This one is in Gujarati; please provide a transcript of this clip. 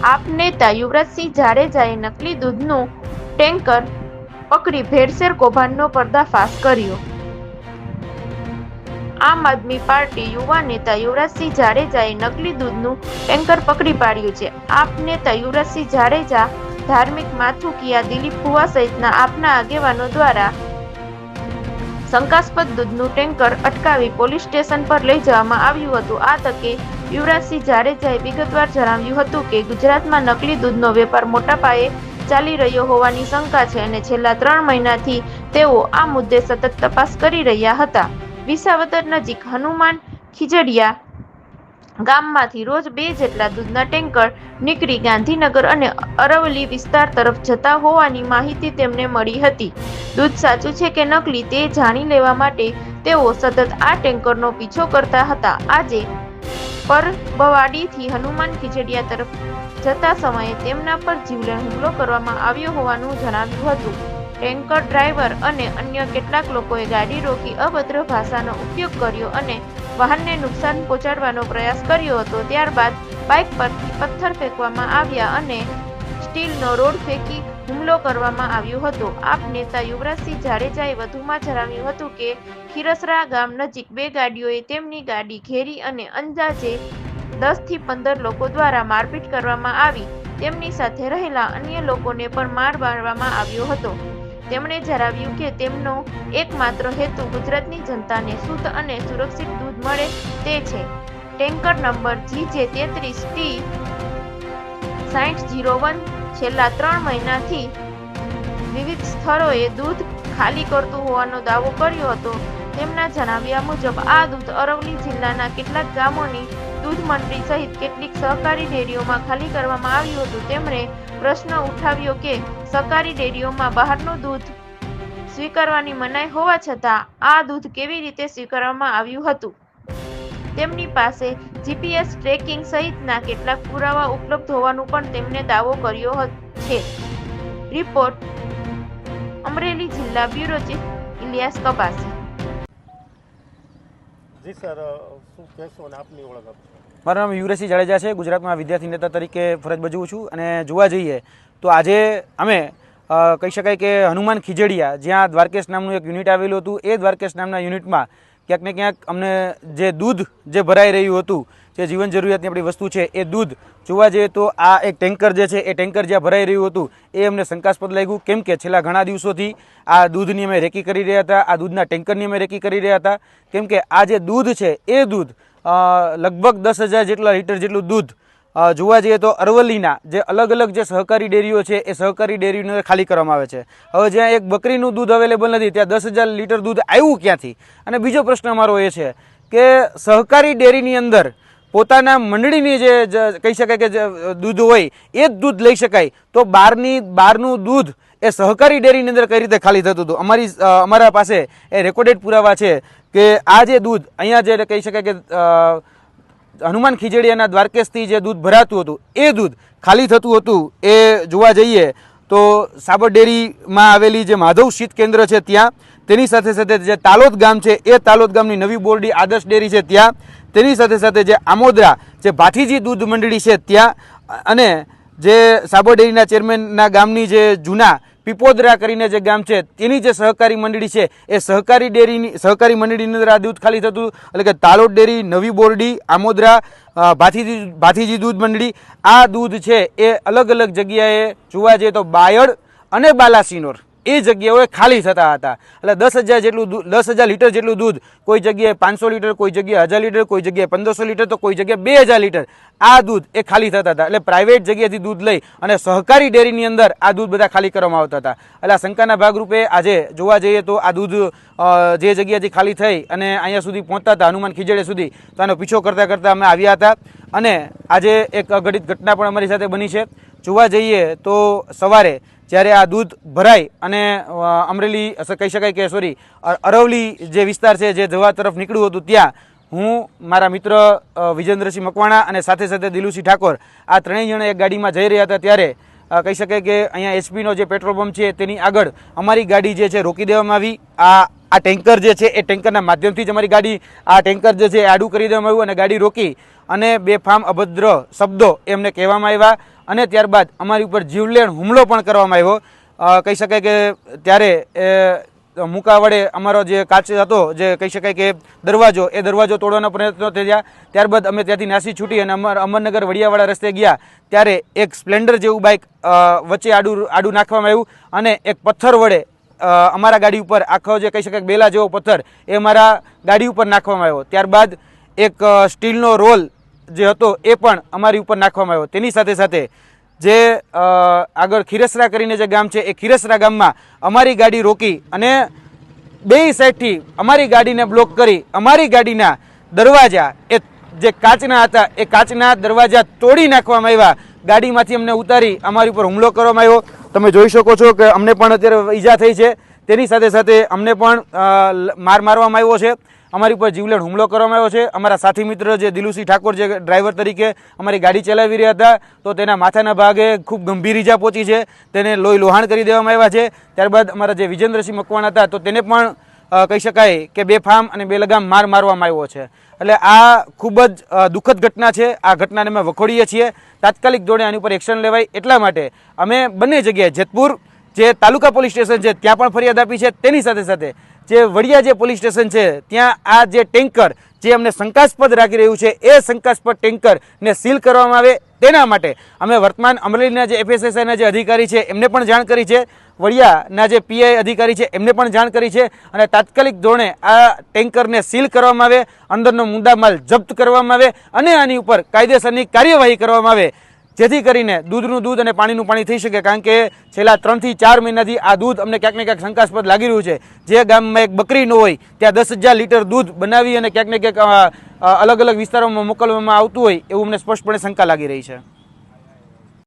આપ નેતા યુવરાજસિંહ જાડેજાએ નકલી દૂધનું ટેન્કર પકડી ભેળસેળ કૌભાંડનો પર્દાફાશ કર્યો। આમ આદમી પાર્ટી યુવા નેતા યુવરાજસિંહ જાડેજાએ નકલી દૂધનું ટેન્કર પકડી પાડ્યું છે। આપ નેતા યુવરાજસિંહ જાડેજા ધાર્મિક માથુકિયા દિલીપ ફુવા સહિતના આપના આગેવાનો દ્વારા શંકાસ્પદ દૂધનું ટેન્કર અટકાવી પોલીસ સ્ટેશન પર લઈ જવામાં આવ્યું હતું। આ તકે યુવરાજસિંહ જાડેજાએ વિગતવાર જણાવ્યું હતું કે ગુજરાતમાં નકલી દૂધનો વેપાર મોટા પાયે ચાલી રહ્યો હોવાની શંકા છે અને છેલ્લા 3 મહિનાથી તેઓ આ મુદ્દે સતત તપાસ કરી રહ્યા હતા। વિસાવદર નજીક હનુમાન ખીજડીયા ગામમાંથી રોજ 2 જેટલા દૂધના ટેન્કર નીકળી ગાંધીનગર અને અરવલ્લી વિસ્તાર તરફ જતા હોવાની માહિતી તેમને મળી હતી। દૂધ સાચું છે કે નકલી તે જાણી લેવા માટે તેઓ સતત આ ટેન્કરનો પીછો કરતા હતા। આજે પરબવાડીથી હનુમાન ખીજડીયા તરફ જતા સમયે તેમના પર જીવલેણ હુમલો કરવામાં આવ્યો હોવાનું જણાવ્યું હતું। ટેન્કર ડ્રાઈવર અને અન્ય કેટલાક લોકોએ ગાડી રોકી અભદ્ર ભાષાનો ઉપયોગ કર્યો અને વાહનને નુકસાન પહોંચાડવાનો પ્રયાસ કર્યો હતો। ત્યારબાદ બાઇક પરથી પથ્થર ફેંકવામાં આવ્યા અને સ્ટીલનો રોડ ફેંકી હુમલો કરવામાં આવ્યો હતો। આપ નેતા યુવરાજસિંહ જાડેજાએ વધુમાં જણાવ્યું હતું કે ખીરસરા ગામ નજીક 2 ગાડીઓએ તેમની ગાડી ઘેરી અને અંદાજે 10 થી 15 લોકો દ્વારા મારપીટ કરવામાં આવી। તેમની સાથે રહેલા અન્ય લોકોને પણ માર મારવામાં આવ્યો હતો। તેમણે જણાવ્યું કે તેમનો એકમાત્ર હેતુ ગુજરાતની જનતાને શુદ્ધ અને સુરક્ષિત દૂધ મળે તે છે। ટેન્કર નંબર GJ33T6001 છેલ્લા 3 મહિનાથી વિવિધ સ્થળોએ દૂધ ખાલી કરતું હોવાનો દાવો કર્યો હતો। તેમના જણાવ્યા મુજબ આ દૂધ અરવલ્લી જિલ્લાના કેટલાક ગામોની દૂધ મંડળી સહિત કેટલીક સહકારી ડેરીઓમાં ખાલી કરવામાં આવ્યું હતું। તેમણે પ્રશ્ન ઉઠાવ્યો કે સહકારી ડેરીઓમાં બહારનું દૂધ સ્વીકારવાની મનાઈ હોવા છતાં આ દૂધ કેવી રીતે સ્વીકારવામાં આવ્યું હતું। તેમની પાસે GPS ટ્રેકિંગ સહિતના કેટલાક પુરાવા ઉપલબ્ધ હોવાનું પણ તેમણે દાવો કર્યો છે। રિપોર્ટ અમરેલી જિલ્લા બ્યુરો ચીફ ઇલિયાસ કબાસી। જી સર, શું કહેશો અને આપની ઓળખ આપશો? મારું નામ યુવરાજસિંહ જાડેજા છે। ગુજરાતમાં વિદ્યાર્થી નેતા તરીકે ફરજ બજવું છું અને જોવા જઈએ તો આજે અમે કહી શકાય કે હનુમાન ખીજડીયા જ્યાં દ્વારકેશ નામનું એક યુનિટ આવેલું હતું એ દ્વારકેશ નામના યુનિટમાં ક્યાંક ને ક્યાંક અમને જે દૂધ જે ભરાઈ રહ્યું હતું જે જીવન જરૂરિયાતની આપણી વસ્તુ છે એ દૂધ જોવા જઈએ તો આ એક ટેન્કર જે છે એ ટેન્કર જ્યાં ભરાઈ રહ્યું હતું એ અમને શંકાસ્પદ લાગ્યું। કેમ કે છેલ્લા ઘણા દિવસોથી આ દૂધની અમે રેકી કરી રહ્યા હતા, આ દૂધના ટેન્કરની અમે રેકી કરી રહ્યા હતા। કેમ કે આ જે દૂધ છે એ દૂધ લગભગ 10,000 જેટલા લીટર જેટલું દૂધ જોવા જઈએ તો અરવલ્લીના જે અલગ અલગ જે સહકારી ડેરીઓ છે એ સહકારી ડેરીને ખાલી કરવામાં આવે છે। હવે જ્યાં એક બકરીનું દૂધ અવેલેબલ નથી ત્યાં 10,000 લીટર દૂધ આવ્યું ક્યાંથી? અને બીજો પ્રશ્ન અમારો એ છે કે સહકારી ડેરીની અંદર પોતાના મંડળીની જે કહી શકાય કે દૂધ હોય એ જ દૂધ લઈ શકાય તો બહારનું દૂધ એ સહકારી ડેરીની અંદર કઈ રીતે ખાલી થતું હતું? અમારા પાસે એ રેકોર્ડેડ પુરાવા છે કે આ જે દૂધ અહીંયા જે કહી શકાય કે હનુમાન ખીજડીયાના દ્વારકેશથી જે દૂધ ભરાતું હતું એ દૂધ ખાલી થતું હતું એ જોવા જઈએ તો સાબર ડેરીમાં આવેલી જે માધવ શીત કેન્દ્ર છે ત્યાં, તેની સાથે સાથે જે તાલોદ ગામ છે એ તાલોદ ગામની નવી બોરડી આદર્શ ડેરી છે ત્યાં, તેની સાથે સાથે જે આમોદરા જે ભાઠીજી દૂધ મંડળી છે ત્યાં અને જે સાબર ડેરીના ચેરમેનના ગામની જે જૂના પીપોદરા કરીને જે ગામ છે તેની જે સહકારી મંડળી છે એ સહકારી મંડળીની અંદર આ દૂધ ખાલી થતું એટલે કે તાલોદ ડેરી, નવી બોરડી, આમોદરા, ભાથીજી દૂધ મંડળી આ દૂધ છે એ અલગ અલગ જગ્યાએ જોવા જઈએ તો બાયડ અને બાલાસિનોર એ જગ્યાઓએ ખાલી થતા હતા। એટલે 10,000 લીટર જેટલું દૂધ કોઈ જગ્યાએ 500 લીટર, કોઈ જગ્યાએ 1000 લીટર, કોઈ જગ્યાએ 1500 લીટર તો કોઈ જગ્યાએ 2000 લીટર આ દૂધ એ ખાલી થતા હતા। એટલે પ્રાઇવેટ જગ્યાએથી દૂધ લઈ અને સહકારી ડેરીની અંદર આ દૂધ બધા ખાલી કરવામાં આવતા હતા। એટલે આ શંકાના ભાગરૂપે આજે જોવા જઈએ તો આ દૂધ જે જગ્યાએથી ખાલી થઈ અને અહીંયા સુધી પહોંચતા હતા હનુમાન ખીજડીયા સુધી તો આનો પીછો કરતાં કરતાં અમે આવ્યા હતા અને આજે એક અઘટિત ઘટના પણ અમારી સાથે બની છે। જોવા જઈએ તો સવારે જ્યારે આ દૂધ ભરાઈ અને અમરેલી કહી શકાય કે અરવલ્લી જે વિસ્તાર છે જે જવા તરફ નીકળ્યું હતું ત્યાં હું મારા મિત્ર વિજેન્દ્રસિંહ મકવાણા અને સાથે સાથે દિલુસિંહ ઠાકોર આ ત્રણેય જણા એક ગાડીમાં જઈ રહ્યા હતા ત્યારે કહી શકાય કે અહીંયા એચપીનો જે પેટ્રોલ પંપ છે તેની આગળ અમારી ગાડી જે છે રોકી દેવામાં આવી. આ ટેન્કર જે છે એ ટેન્કરના માધ્યમથી જ અમારી ગાડી આ ટેન્કર જે છે એ આડું કરી દેવામાં આવ્યું અને ગાડી રોકી અને બેફામ અભદ્ર શબ્દો એમને કહેવામાં આવ્યા અને ત્યારબાદ અમારી ઉપર જીવલેણ હુમલો પણ કરવામાં આવ્યો. કહી શકાય કે ત્યારે મુકા વડે અમારો જે કાચ હતો જે કહી શકાય કે દરવાજો એ દરવાજો તોડવાનો પ્રયત્ન થયા. ત્યારબાદ અમે ત્યાંથી નાસી છૂટી અને અમરનગર વડિયાવાળા રસ્તે ગયા ત્યારે એક સ્પ્લેન્ડર જેવું બાઇક વચ્ચે આડું નાખવામાં આવ્યું અને એક પથ્થર વડે અમારા ગાડી ઉપર આખો જે કહી શકાય બેલા જેવો પથ્થર એ અમારા ગાડી ઉપર નાખવામાં આવ્યો. ત્યારબાદ એક સ્ટીલનો રોલ જે હતો એ પણ અમારી ઉપર નાખવામાં આવ્યો. તેની સાથે સાથે જે આગળ ખીરસરા કરીને જે ગામ છે એ ખીરસરા ગામમાં અમારી ગાડી રોકી અને બે સાઈડથી અમારી ગાડીને બ્લોક કરી અમારી ગાડીના દરવાજા એ જે કાચના હતા એ કાચના દરવાજા તોડી નાખવામાં આવ્યા. ગાડીમાંથી અમને ઉતારી અમારી ઉપર હુમલો કરવામાં આવ્યો. તમે જોઈ શકો છો કે અમને પણ અત્યારે ઈજા થઈ છે. તેની સાથે સાથે અમને પણ મારવામાં આવ્યો છે. અમારી ઉપર જીવલેણ હુમલો કરવામાં આવ્યો છે. અમારા સાથી મિત્ર જે દિલુસિંહ ઠાકોર જે ડ્રાઈવર તરીકે અમારી ગાડી ચલાવી રહ્યા હતા તો તેના માથાના ભાગે ખૂબ ગંભીર ઈજા પહોંચી છે. તેને લોહી લોહાણ કરી દેવામાં આવ્યા છે. ત્યારબાદ અમારા જે વિજેન્દ્રસિંહ મકવાણા હતા તો તેને પણ કહી શકાય કે બેફામ અને બેલગામ મારવામાં આવ્યો છે. એટલે આ ખૂબ જ દુઃખદ ઘટના છે. આ ઘટનાને અમે વખોડીએ છીએ. તાત્કાલિક ધોરણે આની ઉપર એક્શન લેવાય એટલા માટે અમે બંને જગ્યાએ જેતપુર જે તાલુકા પોલીસ સ્ટેશન છે ત્યાં પણ ફરિયાદ આપી છે. તેની સાથે સાથે જે વડિયા જે પોલીસ સ્ટેશન છે ત્યાં આ જે ટેન્કર જે અમને શંકાસ્પદ રાખી રહ્યું છે એ શંકાસ્પદ ટેન્કરને સીલ કરવામાં આવે તેના માટે અમે વર્તમાન અમરેલીના જે FSSAના જે અધિકારી છે એમને પણ જાણ કરી છે. વડિયાના જે PI અધિકારી છે એમને પણ જાણ કરી છે અને તાત્કાલિક ધોરણે આ ટેન્કરને સીલ કરવામાં આવે, અંદરનો મુદ્દામાલ જપ્ત કરવામાં આવે અને આની ઉપર કાયદેસરની કાર્યવાહી કરવામાં આવે જેથી કરીને દૂધનું દૂધ અને પાણીનું પાણી થઈ શકે. કારણ કે છેલ્લા 3 થી 4 મહિનાથી આ દૂધ અમને ક્યાંક ને ક્યાંક શંકાસ્પદ લાગી રહ્યું છે. જે ગામમાં એક બકરી ન હોય ત્યાં 10,000 લીટર દૂધ બનાવી અને ક્યાંક ને ક્યાંક અલગ અલગ વિસ્તારોમાં મોકલવામાં આવતું હોય એવું અમને સ્પષ્ટપણે શંકા લાગી રહી છે.